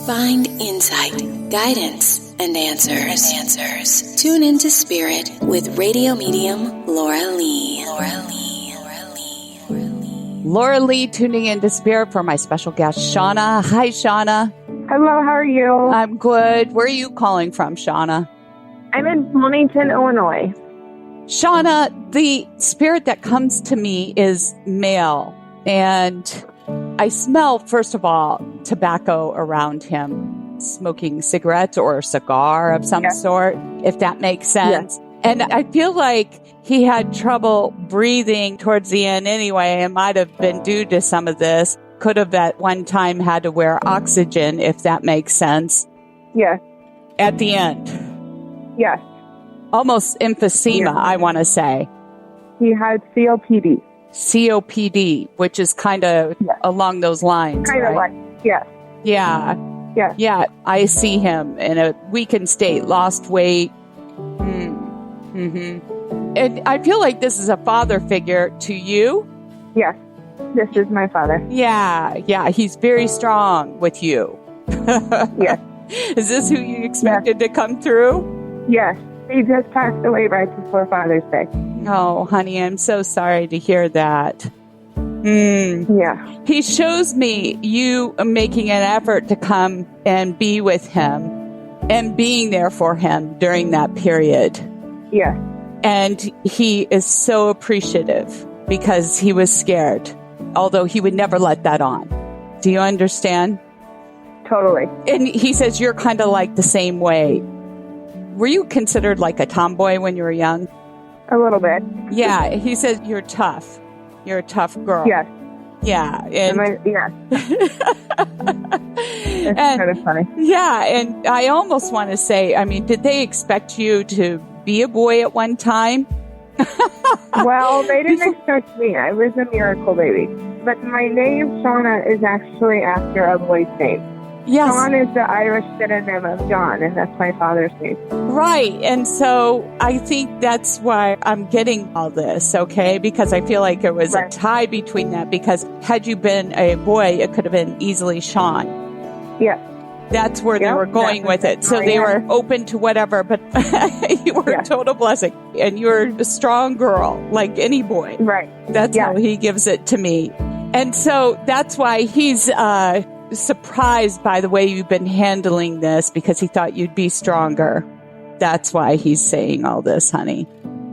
Find insight, guidance, and answers. Tune into Spirit with radio medium Laura Lee. Laura Lee tuning into Spirit for my special guest, Shawna. Hi, Shawna. Hello, how are you? I'm good. Where are you calling from, Shawna? I'm in Bloomington, Illinois. Shawna, the spirit that comes to me is male, and I smell, first of all, tobacco around him, smoking cigarettes or a cigar of some sort, if that makes sense. Yes. And I feel like he had trouble breathing towards the end anyway. It might have been due to some of this. Could have at one time had to wear oxygen, if that makes sense. Yes. At the end. Yes. Almost emphysema, I want to say. He had COPD. COPD, which is kind of along those lines, Kind of right? like, yes. Yeah. Yes. Yeah, I see him in a weakened state, lost weight. And I feel like this is a father figure to you. Yes, this is my father. Yeah, he's very strong with you. Yes. Is this who you expected to come through? Yes, he just passed away right before Father's Day. Oh, honey, I'm so sorry to hear that. Yeah. He shows me you making an effort to come and be with him and being there for him during that period. Yes. And he is so appreciative because he was scared, although he would never let that on. Do you understand? Totally. And he says you're kind of like the same way. Were you considered like a tomboy when you were young? A little bit. Yeah. He says you're tough. You're a tough girl. Yes. Yeah. And It's kind of funny. Yeah. And I almost want to say, I mean, did they expect you to be a boy at one time? Well, they didn't expect me. I was a miracle baby. But my name, Shawna, is actually after a boy's name. Yes. John is the Irish synonym of John, and that's my father's name. Right. And so I think that's why I'm getting all this, okay? Because I feel like there was a tie between that, because had you been a boy, it could have been easily Sean. Yes. That's where they were going with it. So they were open to whatever, but you were a total blessing. And you're a strong girl, like any boy. Right. That's how he gives it to me. And so that's why he's surprised by the way you've been handling this, because he thought you'd be stronger. That's why he's saying all this, honey.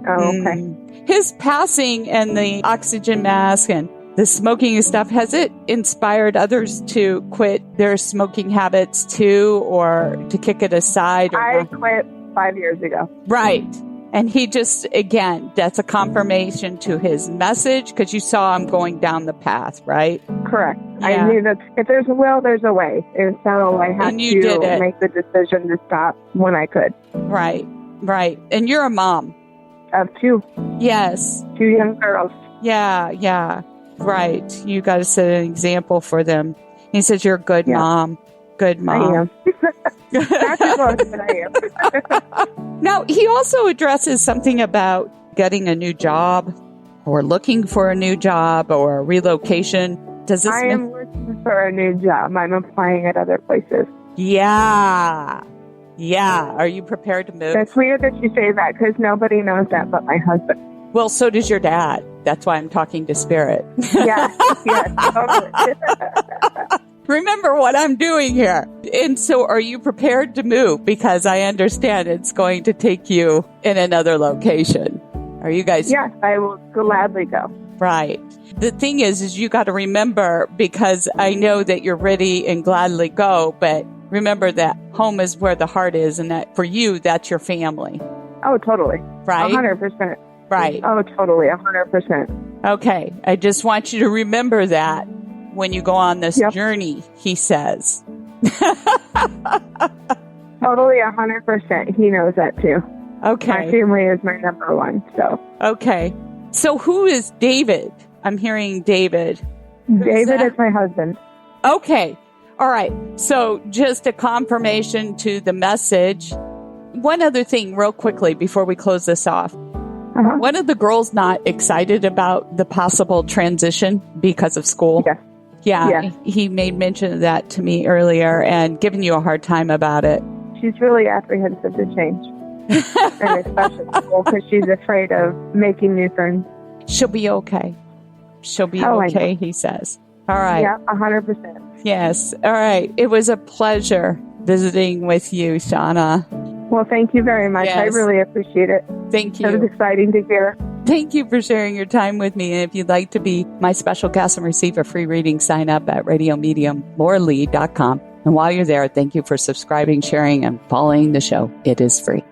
Oh, okay. His passing and the oxygen mask and the smoking and stuff, has it inspired others to quit their smoking habits too, or to kick it aside? I quit 5 years ago. Right. And he just, again, that's a confirmation to his message, because you saw him going down the path, right? Correct. Yeah. I knew that if there's a will, there's a way. And so I had to make the decision to stop when I could. Right, right. And you're a mom. Of two. Yes. 2 young girls. Yeah. Right. You got to set an example for them. He says you're a good mom. Good mom. I am. Not too close, but I am. Now, he also addresses something about getting a new job or looking for a new job or relocation. Does this I am looking for a new job. I'm applying at other places. Yeah. Are you prepared to move? It's weird that you say that, because nobody knows that but my husband. Well, so does your dad. That's why I'm talking to Spirit. Yeah, totally. Remember what I'm doing here. And so are you prepared to move? Because I understand it's going to take you in another location. Are you guys? Yes, I will gladly go. Right. The thing is you got to remember, because I know that you're ready and gladly go, but remember that home is where the heart is, and that for you, that's your family. Oh, totally. Right? 100%. Right. Oh, totally. 100%. Okay. I just want you to remember that when you go on this journey, he says. Totally 100%. He knows that too. Okay. My family is my number one, so. Okay. So who is David? I'm hearing David. David is my husband. Okay. All right. So just a confirmation to the message. One other thing real quickly before we close this off. One of the girls not excited about the possible transition because of school? Yes. Yeah, he made mention of that to me earlier and given you a hard time about it. She's really apprehensive to change. And especially because she's afraid of making new friends. She'll be okay. She'll be okay, he says. All right. Yeah, 100%. Yes. All right. It was a pleasure visiting with you, Shawna. Well, thank you very much. Yes. I really appreciate it. Thank you. It was exciting to hear. Thank you for sharing your time with me. And if you'd like to be my special guest and receive a free reading, sign up at radiomediumlauralee.com. And while you're there, thank you for subscribing, sharing, and following the show. It is free.